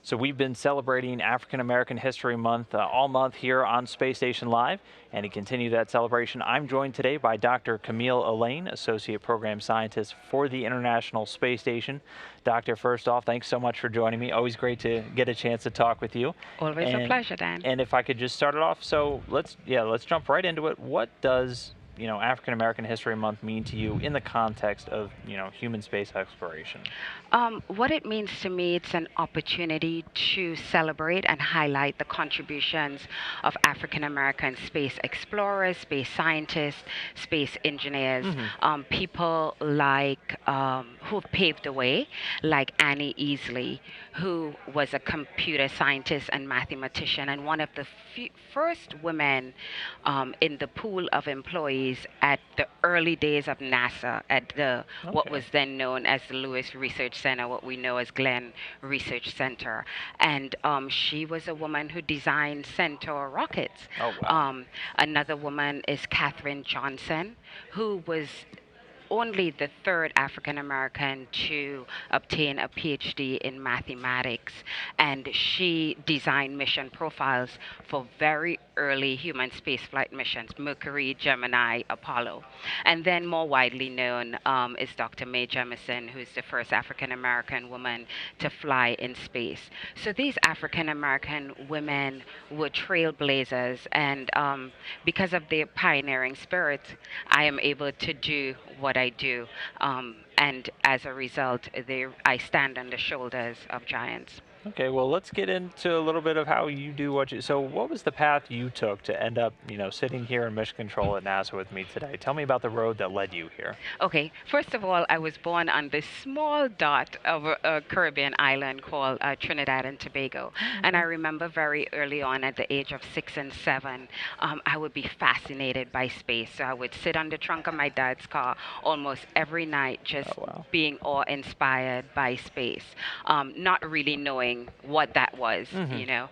So we've been celebrating African American History Month all month here on Space Station Live. And to continue that celebration, I'm joined today by Dr. Camille Elaine, Associate Program Scientist for the International Space Station. Doctor, first off, thanks so much for joining me. Always great to get a chance to talk with you. Always a And pleasure, Dan. and if I could just start it off, so let's jump right into it. What does African American History Month mean to you in the context of human space exploration? What it means to me, it's an opportunity to celebrate and highlight the contributions of African American space explorers, space scientists, space engineers, Hmm. people like who've paved the way, like Annie Easley, who was a computer scientist and mathematician, and one of the first women in the pool of employees at the early days of NASA, at the what Okay. was then known as the Lewis Research Center, what we know as Glenn Research Center. And she was a woman who designed Centaur rockets. Oh wow. Another woman is Katherine Johnson, who was only the third African American to obtain a PhD in mathematics, and she designed mission profiles for very early human spaceflight missions, Mercury, Gemini, Apollo. And then more widely known is Dr. Mae Jemison, who's the first African American woman to fly in space. So these African American women were trailblazers, and because of their pioneering spirit, I am able to do what I do. And as a result, I stand on the shoulders of giants. Okay, well, let's get into a little bit of how you do what you. So, what was the path you took to end up, sitting here in mission control at NASA with me today? Tell me about the road that led you here. Okay, first of all, I was born on this small dot of a Caribbean island called Trinidad and Tobago. Oh, And I okay. remember very early on at the age of 6 and 7, I would be fascinated by space. So I would sit on the trunk of my dad's car almost every night, just Oh wow. being awe-inspired by space, not really knowing what that was, Hmm. you know.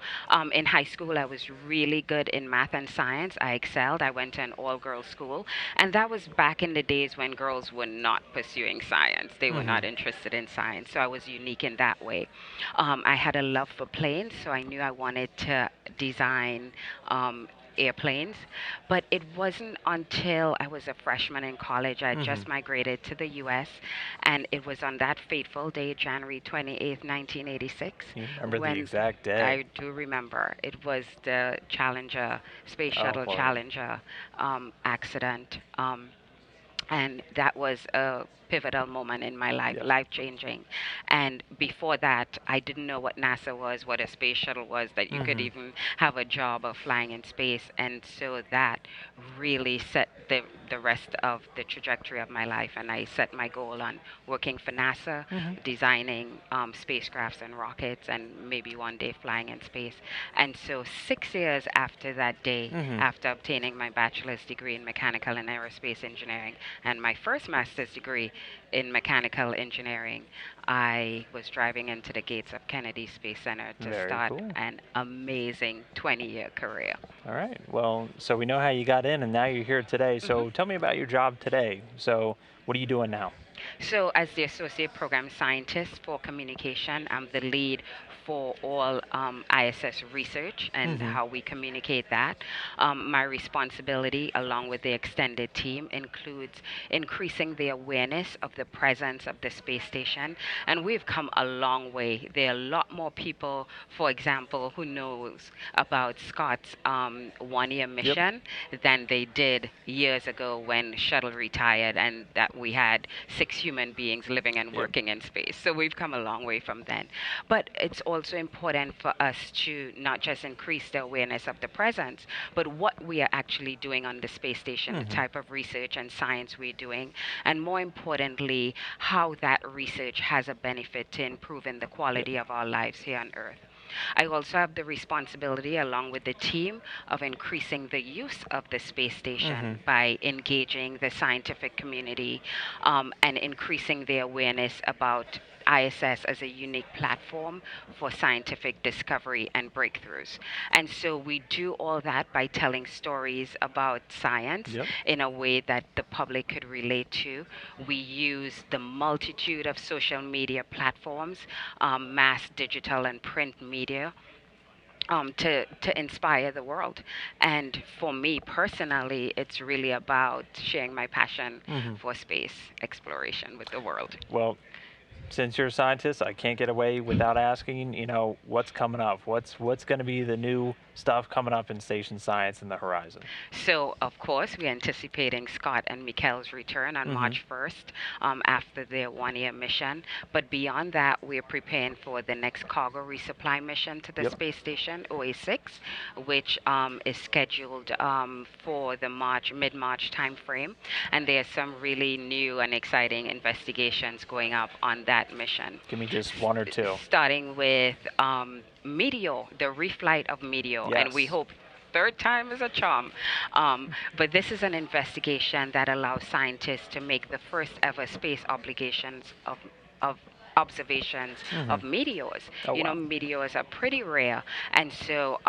In high school, I was really good in math and science. I excelled. I went to an all-girls school. And that was back in the days when girls were not pursuing science. They were Hmm. not interested in science. So I was unique in that way. I had a love for planes, so I knew I wanted to design airplanes. But it wasn't until I was a freshman in college, I had Hmm. just migrated to the US, and it was on that fateful day, January 28th, 1986, You remember the when exact day? I do remember it was the Challenger, Space Oh Shuttle boy. Challenger accident. And that was a pivotal moment in my life, Yep. life changing. And before that, I didn't know what NASA was, what a space shuttle was, that you could Hmm. even have a job of flying in space. And so that really set the rest of the trajectory of my life. And I set my goal on working for NASA, Hmm. designing spacecrafts and rockets, and maybe one day flying in space. And so 6 years after that day, Hmm. after obtaining my bachelor's degree in mechanical and aerospace engineering, and my first master's degree in mechanical engineering, I was driving into the gates of Kennedy Space Center to Very start cool. an amazing 20-year career. All right. Well, so we know how you got in, and now you're here today. Mhm. So tell me about your job today. So what are you doing now? So, as the Associate Program Scientist for Communication, I'm the lead for all ISS research and Hmm. how we communicate that. My responsibility, along with the extended team, includes increasing the awareness of the presence of the space station. And we've come a long way. There are a lot more people, for example, who knows about Scott's 1 year Yep. mission than they did years ago when shuttle retired and that we had 6 human beings living and Yep. working in space. So we've come a long way from then. But it's also important for us to not just increase the awareness of the presence, but what we are actually doing on the space station, the Hmm. type of research and science we're doing, and more importantly, how that research has a benefit to improving the Yep. quality of our lives here on Earth. I also have the responsibility, along with the team, of increasing the use of the space Hmm. station by engaging the scientific community and increasing the awareness about ISS as a unique platform for scientific discovery and breakthroughs. And so we do all that by telling stories about science Yep. in a way that the public could relate to. We use the multitude of social media platforms, mass digital and print media, to inspire the world. And for me personally, it's really about sharing my passion Hmm. for space exploration with the world. Well, since you're a scientist, I can't get away without asking, what's coming up? What's going to be the new stuff coming up in station science in the horizon? So, of course, we're anticipating Scott and Mikkel's return on Hmm. March 1st after their 1 year mission. But beyond that, we're preparing for the next cargo resupply mission to the Yep. space station, OA6, which is scheduled for the mid March timeframe. And there's some really new and exciting investigations going up on that mission. Give me just one or two. Starting with Meteor, the reflight of Meteor. And we Yes. hope third time is a charm. But this is an investigation that allows scientists to make the first ever space obligations of observations Hmm. of meteors. Oh, wow. Meteors are pretty rare, and so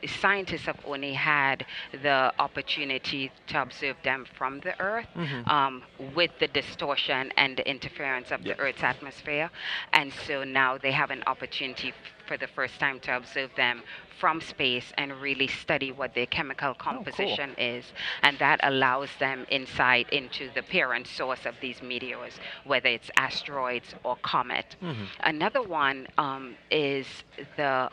scientists have only had the opportunity to observe them from the Earth Hmm. with the distortion and the interference of the Yes. Earth's atmosphere, and so now they have an opportunity for the first time to observe them from space and really study what their chemical Oh, cool. composition is. And that allows them insight into the parent source of these meteors, whether it's asteroids or comet. Hmm. Another one is the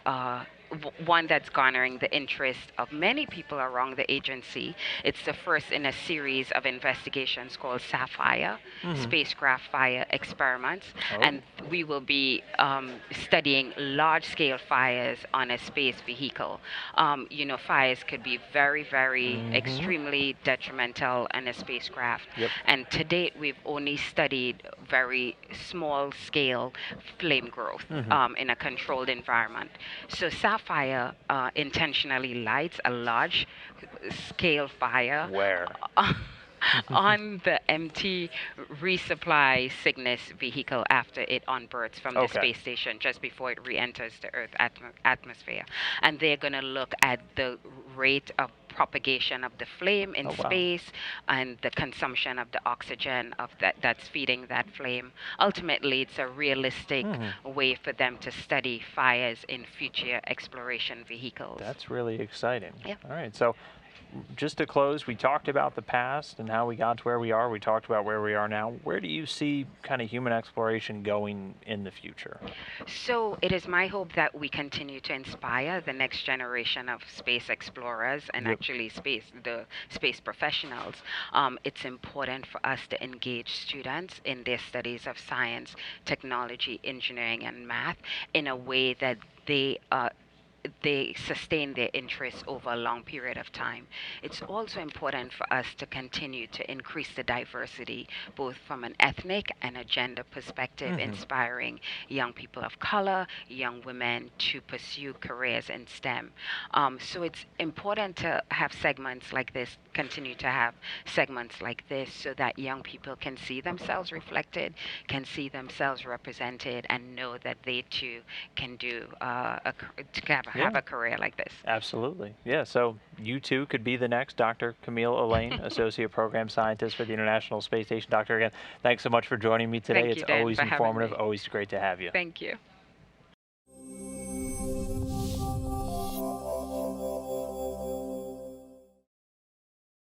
one that's garnering the interest of many people around the agency. It's the first in a series of investigations called Sapphire, Hmm. Spacecraft Fire Experiments. Oh. And we will be studying large scale fires on a space vehicle. Fires could be very, very Hmm. extremely detrimental in a spacecraft. Yep. And to date, we've only studied very small scale flame growth Hmm. in a controlled environment. So Sapphire intentionally lights a large scale fire Where? on the empty resupply Cygnus vehicle after it unberths from the Okay. space station just before it re-enters the Earth atmosphere. And they're going to look at the rate of propagation of the flame in Oh, wow. space and the consumption of the oxygen of that's feeding that flame. Ultimately, it's a realistic Hmm. way for them to study fires in future exploration vehicles. That's really exciting. Yeah. All right. So, just to close, we talked about the past and how we got to where we are. We talked about where we are now. Where do you see kind of human exploration going in the future? So it is my hope that we continue to inspire the next generation of space explorers and Yep. actually the space professionals. It's important for us to engage students in their studies of science, technology, engineering, and math in a way that they sustain their interests over a long period of time. It's also important for us to continue to increase the diversity, both from an ethnic and a gender perspective, Hmm. inspiring young people of color, young women to pursue careers in STEM. So it's important to have segments like this, continue to have segments like this, so that young people can see themselves reflected, can see themselves represented, and know that they too can do have Yeah. a career like this. Absolutely. Yeah. So you too could be the next Dr. Camille Elaine, Associate Program Scientist for the International Space Station. Doctor, again, thanks so much for joining me today. Thank It's you, Dan, always for having informative, me. always great to have you. Thank you.